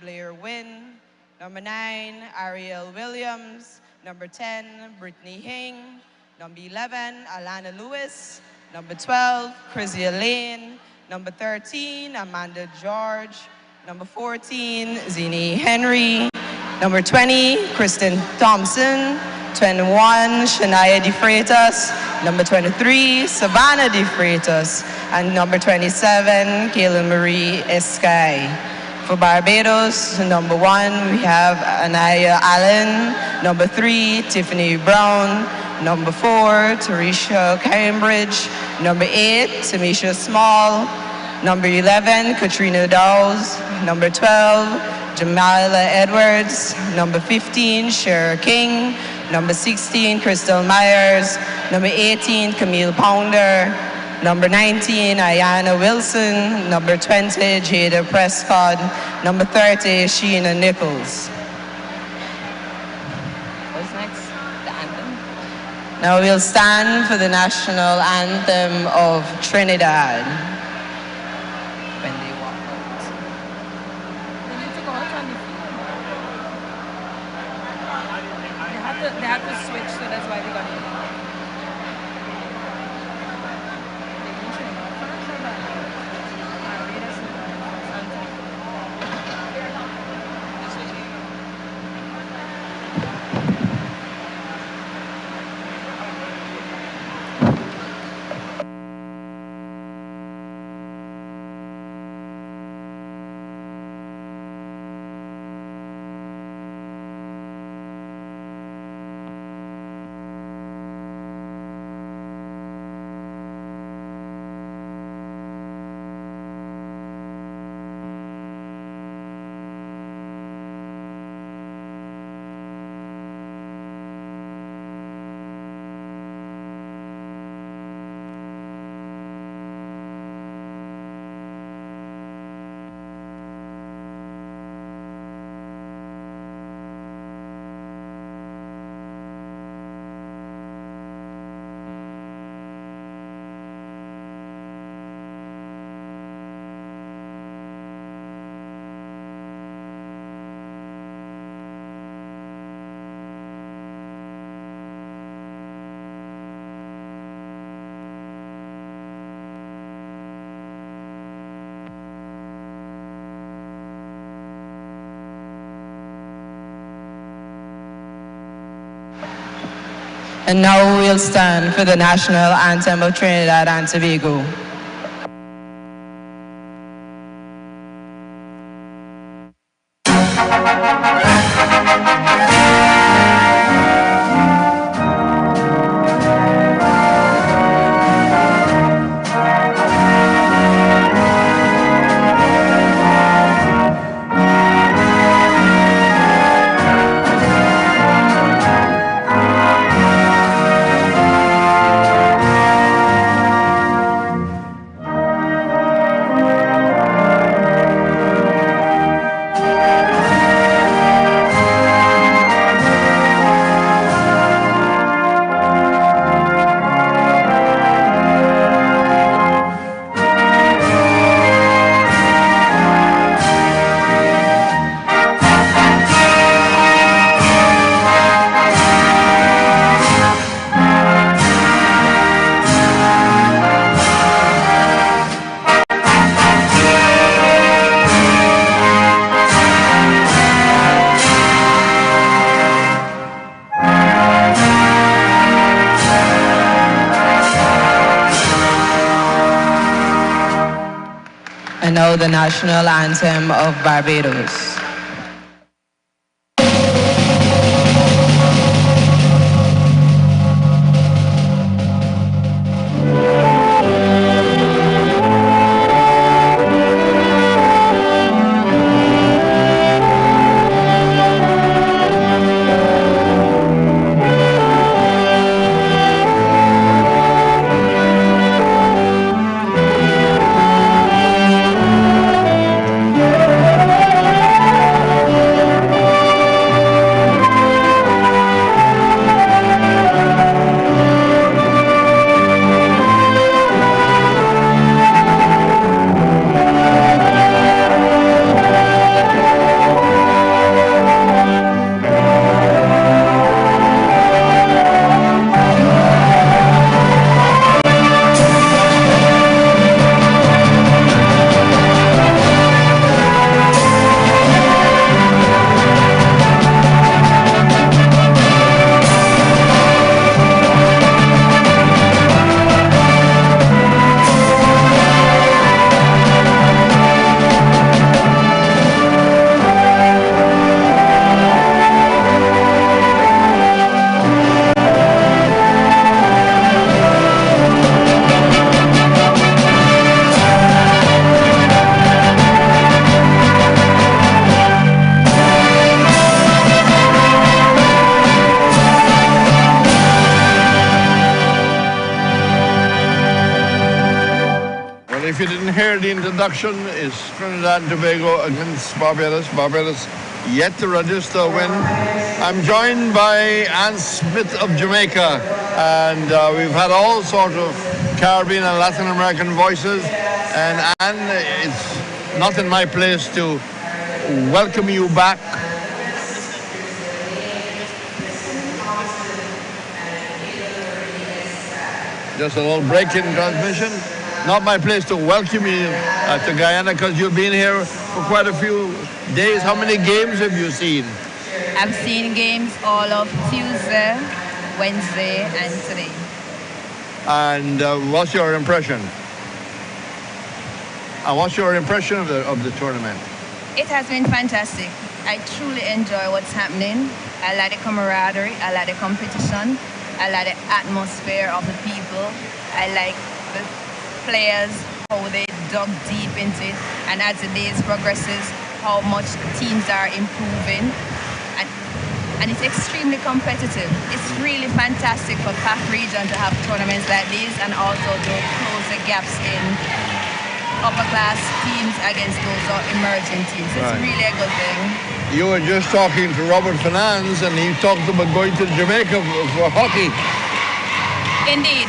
Blair Wynn. Number 9, Ariel Williams. Number 10, Brittany Hing. Number 11, Alana Lewis. Number 12, Chrissy Lane. Number 13, Amanda George. Number 14, Zini Henry. Number 20, Kristen Thompson. 21, Shania De Freitas. Number 23, Savannah De Freitas. And number 27, Kayla Marie Eskai. For Barbados, number 1, we have Anaya Allen. Number 3, Tiffany Brown. Number 4, Tarisha Cambridge. Number 8, Tamisha Small. Number 11, Katrina Dawes. Number 12, Jamila Edwards. Number 15, Cher King. Number 16, Crystal Myers. Number 18, Camille Pounder. Number 19, Ayana Wilson. Number 20, Jada Prescott. Number 30, Sheena Nichols. What's next? The anthem. Now we'll stand for the national anthem of Trinidad. When they walk out. They need to go out on the field. They had to switch, so that's why they got it. And now we'll stand for the national anthem of Trinidad and Tobago. And now the national anthem of Barbados. hear the introduction is Trinidad and Tobago against Barbados. Barbados yet to register a win. I'm joined by Ann Smith of Jamaica, and we've had all sorts of Caribbean and Latin American voices. And Ann, it's not in my place to welcome you back. Just a little break in transmission. Not my place to welcome you to Guyana because you've been here for quite a few days. How many games have you seen? I've seen games all of Tuesday, Wednesday, and today. And what's your impression? And what's your impression of the tournament? It has been fantastic. I truly enjoy what's happening. I like the camaraderie. I like the competition. I like the atmosphere of the people. I like the players, how they dug deep into it. And as the days progresses, how much teams are improving. And it's extremely competitive. It's really fantastic for PAC region to have tournaments like these and also to close the gaps in upper class teams against those emerging teams. It's Right. really a good thing. You were just talking to Robert Finance, and he talked about going to Jamaica for hockey. Indeed.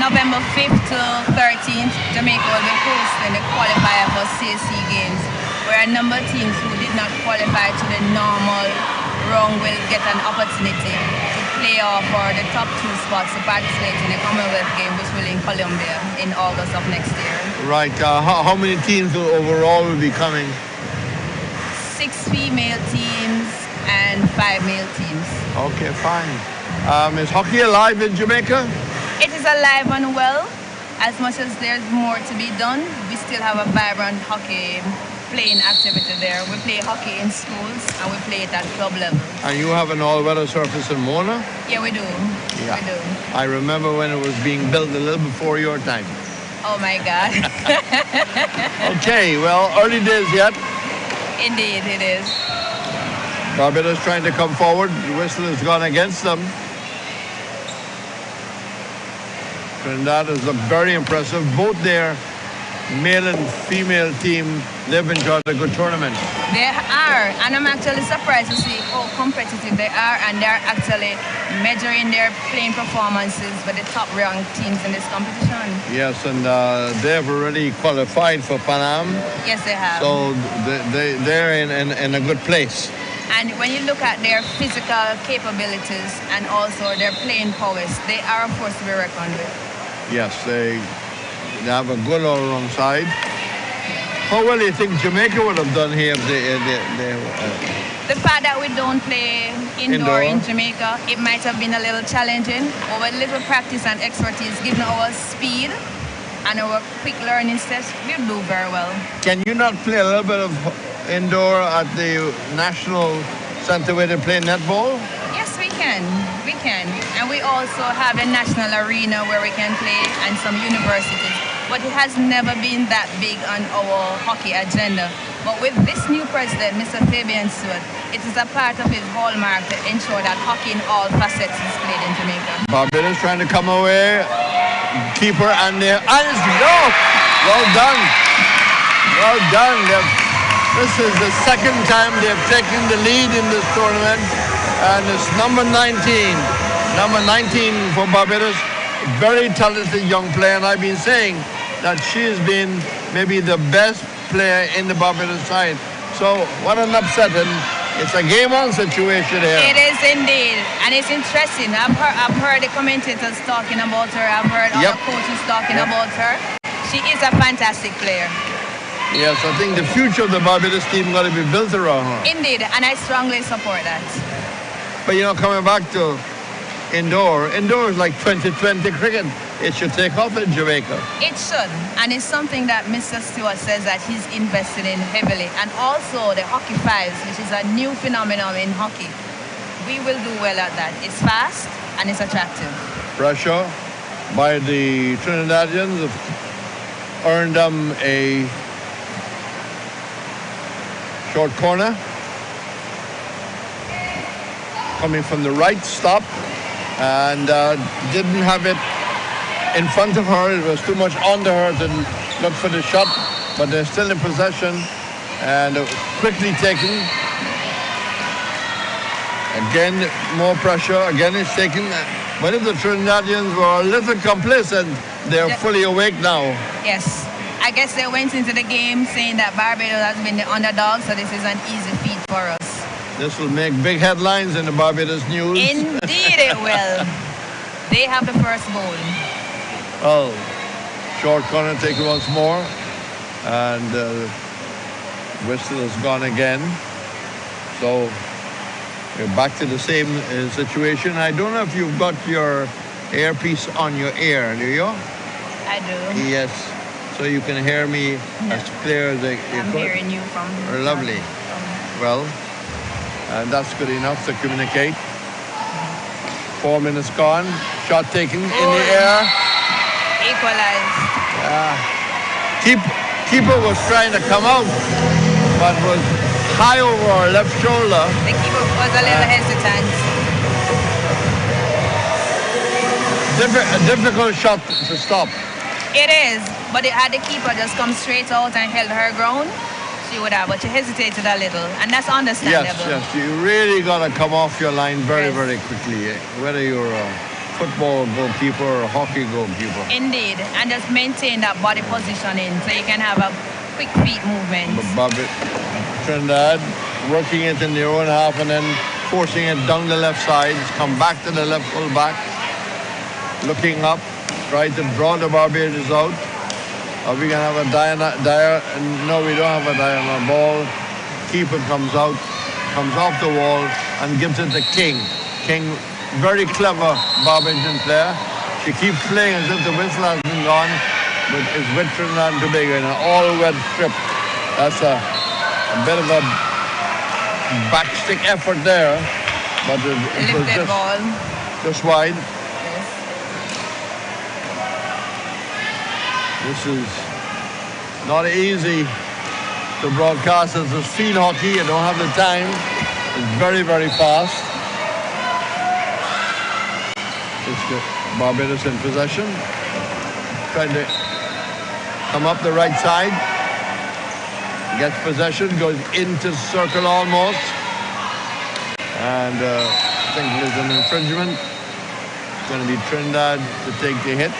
November 5th to 13th, Jamaica will be hosting the qualifier for CAC Games, where a number of teams who did not qualify to the normal run will get an opportunity to play off for the top two spots to participate in the Commonwealth Game, which will be in Colombia in August of next year. Right. How many teams overall will be coming? 6 female teams and 5 male teams. Okay, fine. Is hockey alive in Jamaica? It is alive and well. As much as there's more to be done, we still have a vibrant hockey playing activity there. We play hockey in schools and we play it at club level. And you have an all-weather surface in Mona? Yeah, we do. Yeah. We do. I remember when it was being built a little before your time. Oh my God. Okay, well, early days yet. Indeed, it is. Barbados trying to come forward. The whistle has gone against them. Trinidad has looked very impressive. Both their male and female team, they've enjoyed a good tournament. They are, and I'm actually surprised to see how competitive they are, and they're actually measuring their playing performances with the top-ranked teams in this competition. Yes, and they've already qualified for Pan Am. Yes, they have. So they're in a good place. And when you look at their physical capabilities and also their playing prowess, they are a force to be reckoned with. Yes, they have a good all-around side. How well do you think Jamaica would have done here if The fact that we don't play indoor Indoor. in Jamaica, it might have been a little challenging, but with little practice and expertise, given our speed and our quick learning steps, we'll do very well. Can you not play a little bit of indoor at the National Center where they play netball? Yes, we can. We can. And we also have a national arena where we can play and some universities. But it has never been that big on our hockey agenda. But with this new president, Mr. Fabian Stewart, it is a part of his hallmark to ensure that hockey in all facets is played in Jamaica. Barbados trying to come away. Keeper and there. And it's go! Well done. Well done. This is the second time they've taken the lead in this tournament. And it's number 19. Number 19 for Barbados. Very talented young player. And I've been saying that she has been maybe the best player in the Barbados side. So what an upset. And it's a game-on situation here. It is indeed. And it's interesting. I've heard the commentators talking about her. I've heard other coaches talking about her. She is a fantastic player. Yes, I think the future of the Barbados team got to be built around her. Indeed, and I strongly support that. But coming back to indoor is like 2020 cricket. It should take off in Jamaica. It should, and it's something that Mr. Stewart says that he's invested in heavily. And also the hockey fives, which is a new phenomenon in hockey. We will do well at that. It's fast and it's attractive. Pressure by the Trinidadians have earned them a short corner. Coming from the right, stop, and didn't have it in front of her. It was too much under her to look for the shot, but they're still in possession and quickly taken. Again, more pressure. Again, it's taken. But if the Trinidadians were a little complacent, they're fully awake now. Yes. I guess they went into the game saying that Barbados has been the underdog, so this is an easy feat for us. This will make big headlines in the Barbados news. Indeed it will. They have the first goal. Well, short corner taken once more. And whistle is gone again. So we're back to the same situation. I don't know if you've got your earpiece on your ear, do you? I do. Yes. So you can hear me as clear as I I'm hearing you from... Lovely. Well, that's good enough to communicate. 4 minutes gone. Shot taken in the air. Equalized. Keeper was trying to come out, but was high over our left shoulder. The keeper was a little hesitant. A difficult shot to stop. It is, but had the keeper just come straight out and held her ground, she would have, but she hesitated a little, and that's understandable. Yes, you really got to come off your line very quickly, whether you're a football goalkeeper or a hockey goalkeeper. Indeed, and just maintain that body positioning so you can have a quick feet movement. Trinidad working it in their own half and then forcing it down the left side. It's come back to the left full back, looking up, try to draw the Barbados out. Are we going to have a no, we don't have a diagonal ball. Keeper comes out, comes off the wall and gives it to King. King, very clever Barbadian player. She keeps playing as if the whistle has been gone, but it's with Trinidad and Tobago in an all-wet strip. That's a bit of a backstick effort there, but it was just wide. This is not easy to broadcast as a field hockey. You don't have the time. It's very fast. It's Barbados in possession. Trying to come up the right side. Gets possession, goes into the circle almost. And I think there's an infringement. It's going to be Trinidad to take the hit.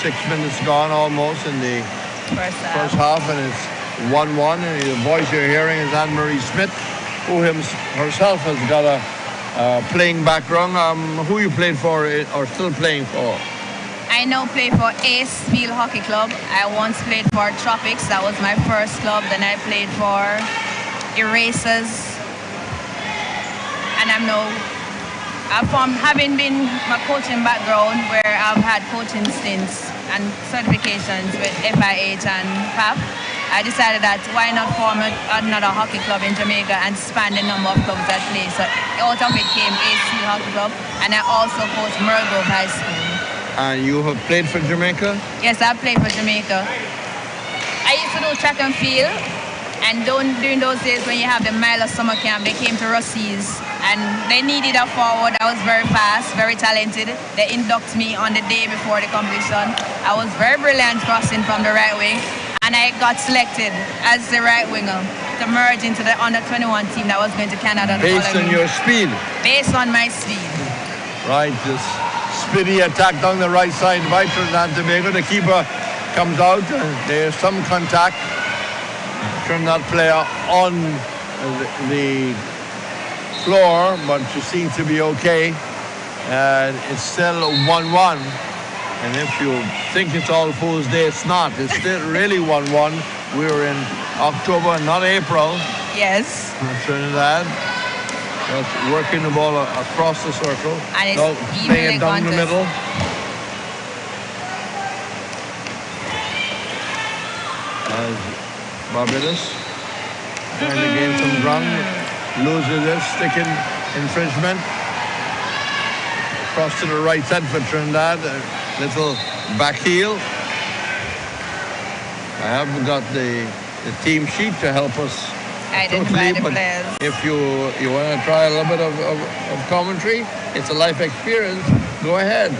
6 minutes gone almost in the first half, and it's 1-1. And the voice you're hearing is Anne-Marie Smith, who herself has got a playing background. Who you played for or still playing for? I now play for Ace Field Hockey Club. I once played for Tropics. That was my first club. Then I played for Erasers. And I'm now, having been my coaching background where I've had coaching stints and certifications with FIH and PAP, I decided that why not form another hockey club in Jamaica and span the number of clubs that play. So out of it came Ace Field Hockey Club, and I also coached Merle Grove High School. And you have played for Jamaica? Yes, I played for Jamaica. I used to do track and field, and during those days when you have the Milo summer camp, they came to Rossi's, and they needed a forward. I was very fast, very talented. They inducted me on the day before the competition. I was very brilliant crossing from the right wing, and I got selected as the right winger to merge into the under-21 team that was going to Canada. Based on your speed? Based on my speed. Right, this speedy attack down the right side by Trinidad and Tobago. The keeper comes out, and there's some contact. Trinidad player on the floor, but she seems to be okay. And it's still 1-1. And if you think it's all Fool's Day, it's not. It's still really 1-1. We're in October, not April. Yes. Trinidad just working the ball across the circle. And it's playing it down the middle. As Barbados trying to gain some ground, loses it, sticking infringement. Across to the right side for Trinidad, a little back heel. I haven't got the team sheet to help us identify the players. If you want to try a little bit of commentary, it's a life experience, go ahead.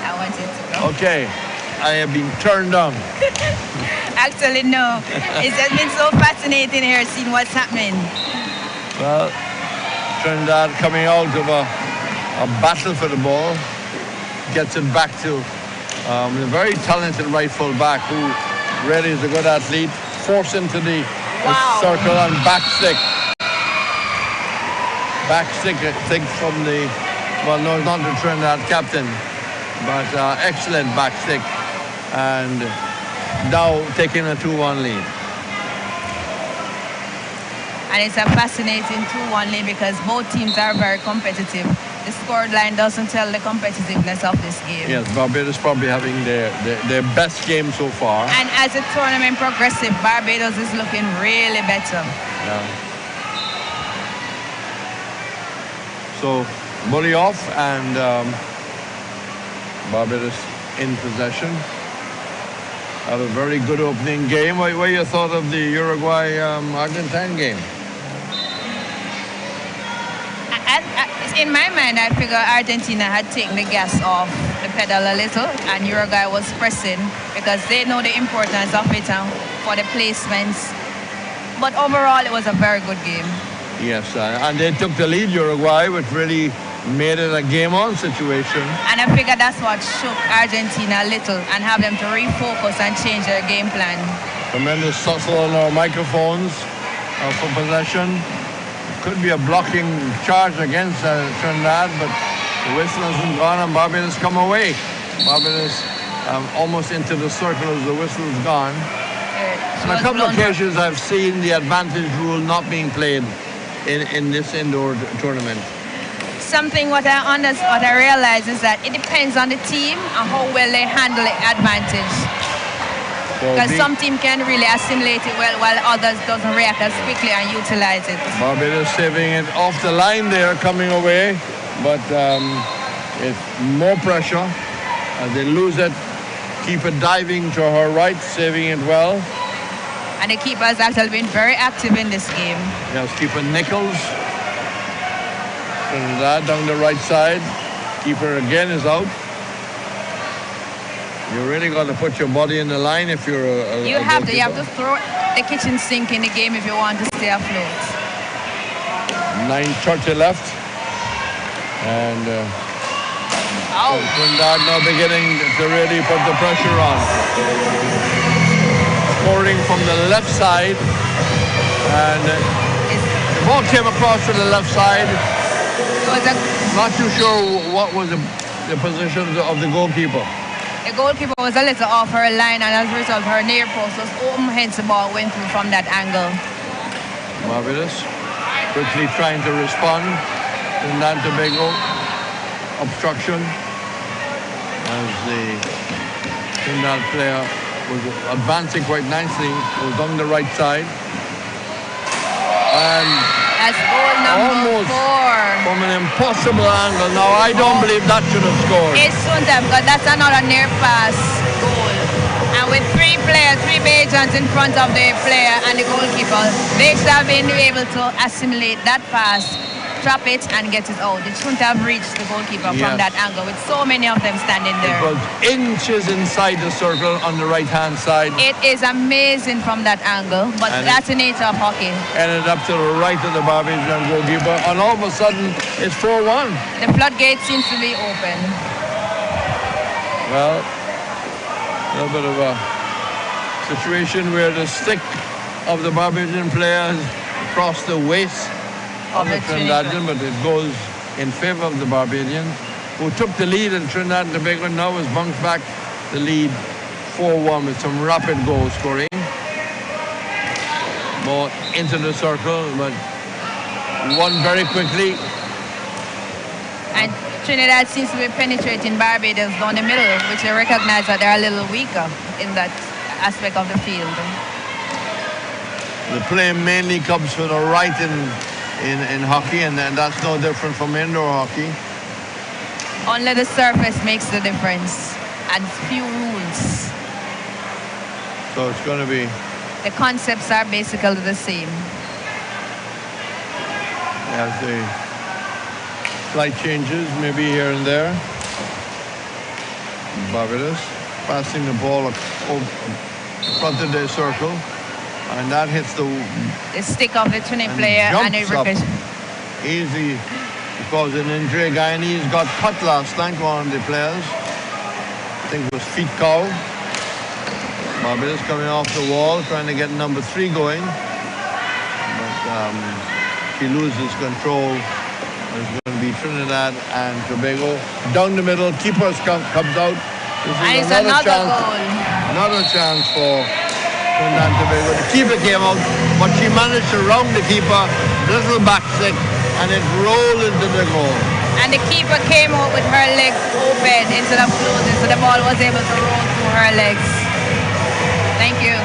I want Okay, I have been turned on. Actually, no. It's just been so fascinating here seeing what's happening. Well, Trinidad coming out of a battle for the ball, gets it back to a very talented right full back who really is a good athlete, forced into the circle and back stick. Back stick, I think, from the, well, no, not the Trinidad captain, but excellent back stick. And now taking a 2-1 lead. And it's a fascinating 2-1 lead because both teams are very competitive. The scoreline doesn't tell the competitiveness of this game. Yes, Barbados probably having their best game so far. And as the tournament progresses, Barbados is looking really better. Yeah. So, bully off and Barbados in possession. Had a very good opening game. What you thought of the Uruguay-Argentine game? In my mind, I figure Argentina had taken the gas off the pedal a little and Uruguay was pressing because they know the importance of it for the placements. But overall, it was a very good game. Yes, and they took the lead, Uruguay, which really made it a game-on situation. And I figure that's what shook Argentina a little and have them to refocus and change their game plan. Tremendous tussle on our microphones for possession. Could be a blocking charge against Trinidad, but the whistle hasn't gone and Barbados come away. Barbados almost into the circle as the whistle's gone. On a couple of occasions I've seen the advantage rule not being played in this indoor tournament. Something what I realize is that it depends on the team and how well they handle the advantage. Because some team can really assimilate it well while others doesn't react as quickly and utilize it. Barbados saving it off the line there, coming away, but it's more pressure. As they lose it, keeper diving to her right, saving it well. And the keeper has actually been very active in this game. Yes, keeper Nichols. Trinidad down the right side. Keeper again is out. You really got to put your body in the line if you're you have to throw the kitchen sink in the game if you want to stay afloat. 9:30 left. And Trinidad now beginning to really put the pressure on. Scoring from the left side. And the ball came across to the left side. Not too sure what was the position of the goalkeeper. The goalkeeper was a little off her line, and as a result, her near post was open, hence the ball went through from that angle. Barbados quickly trying to respond. Trinidad and Tobago obstruction as the Trinidad player was advancing quite nicely. Was on the right side. And that's goal number 4. From an impossible angle. Now, I don't believe that should have scored. It shouldn't have, because that's another near pass goal. And with 3 Bajans in front of the player and the goalkeeper, they should have been able to assimilate that pass, trap it, and get it out. It shouldn't have reached the goalkeeper from that angle, with so many of them standing there. It was inches inside the circle on the right-hand side. It is amazing from that angle, but that's the nature of hockey. Ended up to the right of the Barbadian goalkeeper, and all of a sudden, it's 4-1. The floodgate seems to be open. Well, a little bit of a situation where the stick of the Barbadian player crossed the waist of the Trinidadian, but it goes in favor of the Barbadians, who took the lead in Trinidad and Tobago. Now has bunked back the lead 4-1 with some rapid goal scoring. Ball into the circle, but won very quickly. And Trinidad seems to be penetrating Barbados down the middle, which I recognize that they're a little weaker in that aspect of the field. The play mainly comes from the right in hockey, and that's no different from indoor hockey. Only the surface makes the difference, and few rules. So it's going to be... The concepts are basically the same. As the slight changes, maybe here and there. Barbados passing the ball over front of their circle, and that hits the stick of the Trinidad player and it jumps up ricochets. easy because an injury. Guyanese got cut last night, one of the players. I think it was feet cow. Barbados coming off the wall, trying to get number 3 going. But she loses control. It's going to be Trinidad and Tobago. Down the middle, keeper comes out. This is And it's another chance, goal. another chance for Trinidad and Tobago. The keeper came out, but she managed to round the keeper, little back stick, and it rolled into the goal. And the keeper came out with her legs open instead of closing, so the ball was able to roll through her legs. Thank you.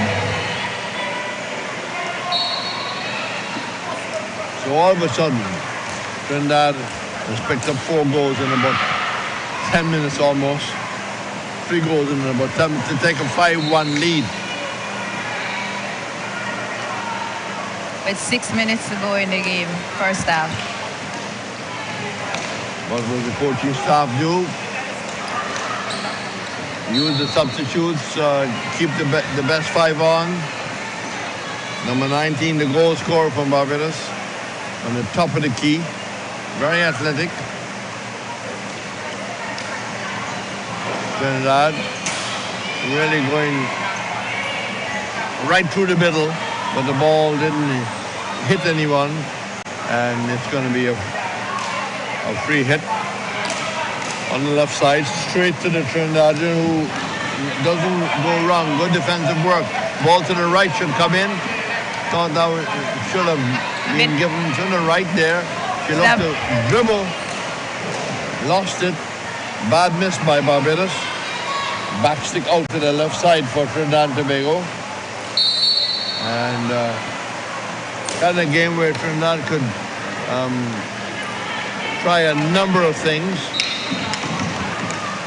So all of a sudden, Trinidad has picked up 4 goals in about 10 minutes almost. 3 goals in about 10 to take a 5-1 lead. With 6 minutes to go in the game, first half. What will the coaching staff do? Use the substitutes, keep the best 5 on. Number 19, the goal scorer from Barbados, on the top of the key. Very athletic. Trinidad really going right through the middle, but the ball didn't hit anyone, and it's going to be a free hit on the left side, straight to the Trinidadian, who doesn't go wrong. Good defensive work. Ball to the right should come in. Thought that should have been given to the right there. She looked to dribble, lost it. Bad miss by Barbados. Backstick out to the left side for Trinidad and Tobago. And kind of game where Trinidad could try a number of things.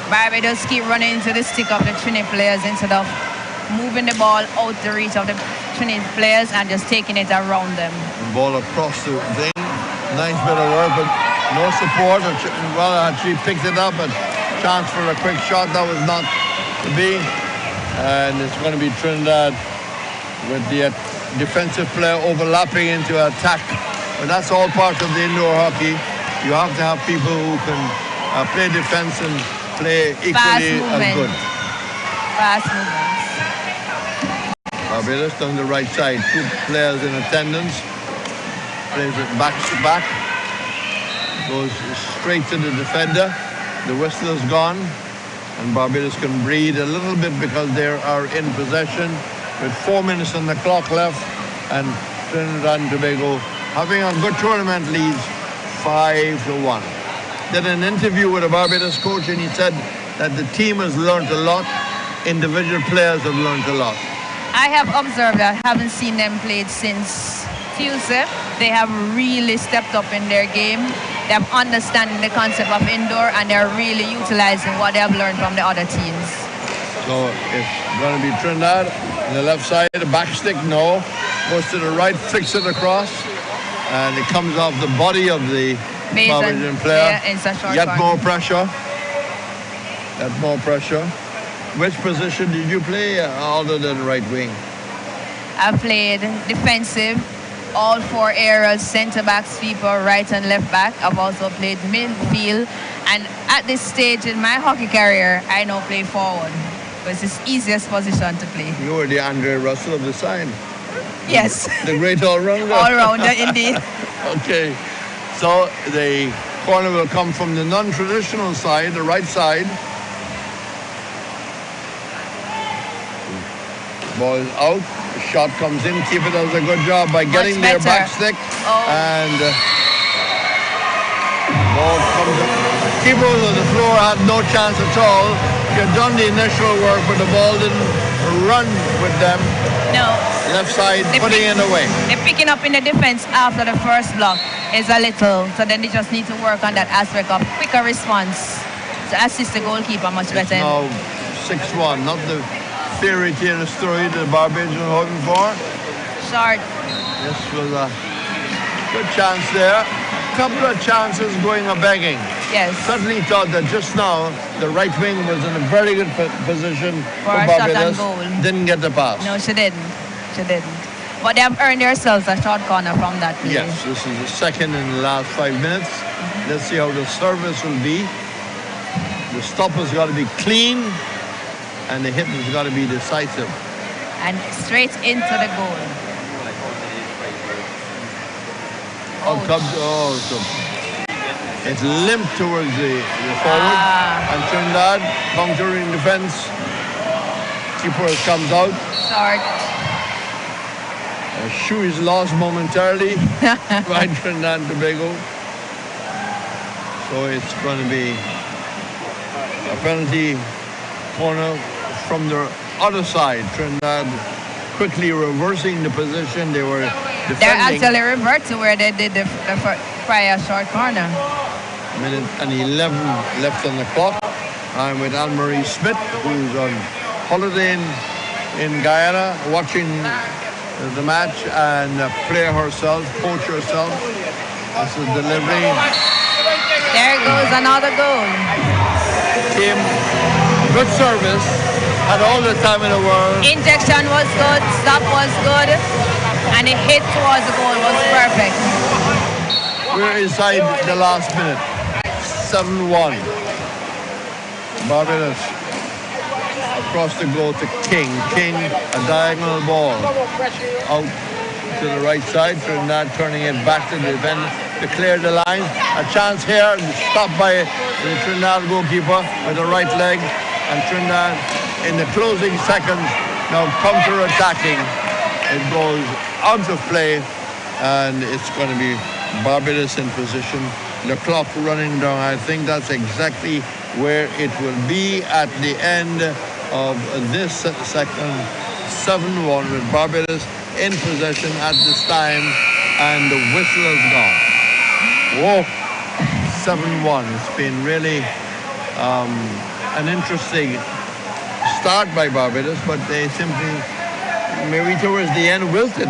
Barbados keep running into the stick of the Trinidad players instead of moving the ball out the reach of the Trinidad players and just taking it around them. And ball across the thing. Nice bit of work, but no support. Well, she picked it up, but chance for a quick shot. That was not to be. And it's going to be Trinidad with the defensive player overlapping into attack. But that's all part of the indoor hockey. You have to have people who can play defense and play equally as good. Fast movements. Barbados down the right side. 2 players in attendance. Plays it back to back. Goes straight to the defender. The whistle is gone. And Barbados can breathe a little bit because they are in possession with 4 minutes on the clock left. And Trinidad and Tobago having a good tournament leads 5-1. Did an interview with a Barbados coach, and he said that the team has learned a lot. Individual players have learned a lot. I have observed that, haven't seen them played since Tuesday. They have really stepped up in their game. They have understanding the concept of indoor, and they're really utilizing what they have learned from the other teams. So it's going to be Trinidad on the left side, the back stick, no. Goes to the right, flicks it across, and it comes off the body of the Barbadian player. Yet more pressure. Yet more pressure. Which position did you play other than right wing? I played defensive, all 4 areas, centre back, sweeper, right and left back. I've also played midfield, and at this stage in my hockey career, I now play forward because it's the easiest position to play. You were the Andre Russell of the side. Yes. The great all-rounder. All-rounder, indeed. Okay, so the corner will come from the non-traditional side, the right side. Ball is out, the shot comes in, keeper does a good job by getting their back stick. And ball comes up. Keeper was on the floor, had no chance at all. He had done the initial work, but the ball didn't run with them. No. Left side, putting it away. They're picking up in the defense after the first block is a little, so then they just need to work on that aspect of quicker response to assist the goalkeeper much better. Now 6-1, not the fairy tale story the Barbadians were hoping for. Short. This was a good chance there. Couple of chances going a begging. Yes. certainly thought that just now the right wing was in a very good position For for a shot on Barbados. goal. Didn't get the pass. No, she didn't. She didn't. But they have earned themselves a short corner from that play. Yes, this is the second in the last 5 minutes. Let's see how the service will be. The stop has got to be clean, and the hit has got to be decisive. And straight into the goal. So it's limped towards the forward. And Trinidad countering defense. Keeper comes out. Short. A shoe is lost momentarily by Trinidad and Tobago. So it's going to be a penalty corner from the other side. Trinidad quickly reversing the position. They were defending. They're actually revert to where they did the prior short corner. Minute and 11 left on the clock. I'm with Anne-Marie Smith, who's on holiday in Guyana, watching the match and play herself, coach herself. This is delivery. There goes another goal. Came good service, had all the time in the world. Injection was good, stop was good, and the hit towards the goal was perfect. We're inside the last minute. 7-1. Barbados across the goal to King. King, a diagonal ball out to the right side. Trinidad turning it back to the defender to clear the line. A chance here, stopped by the Trinidad goalkeeper with the right leg. And Trinidad in the closing seconds now counter-attacking. It goes out of play, and it's going to be Barbados in position. The clock running down. I think that's exactly where it will be at the end of this second. 7-1 with Barbados in possession at this time, and the whistle is gone. Whoa, 7-1. It's been really an interesting start by Barbados, but they simply, maybe towards the end, wilted.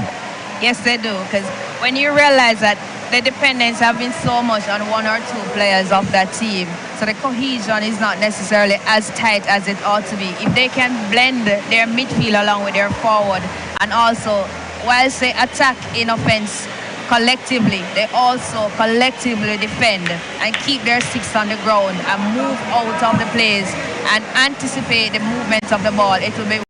Yes, they do, because when you realize that the dependence have been so much on one or two players of that team, so the cohesion is not necessarily as tight as it ought to be. If they can blend their midfield along with their forward, and also, whilst they attack in offense collectively, they also collectively defend and keep their sticks on the ground and move out of the plays and anticipate the movements of the ball, it will be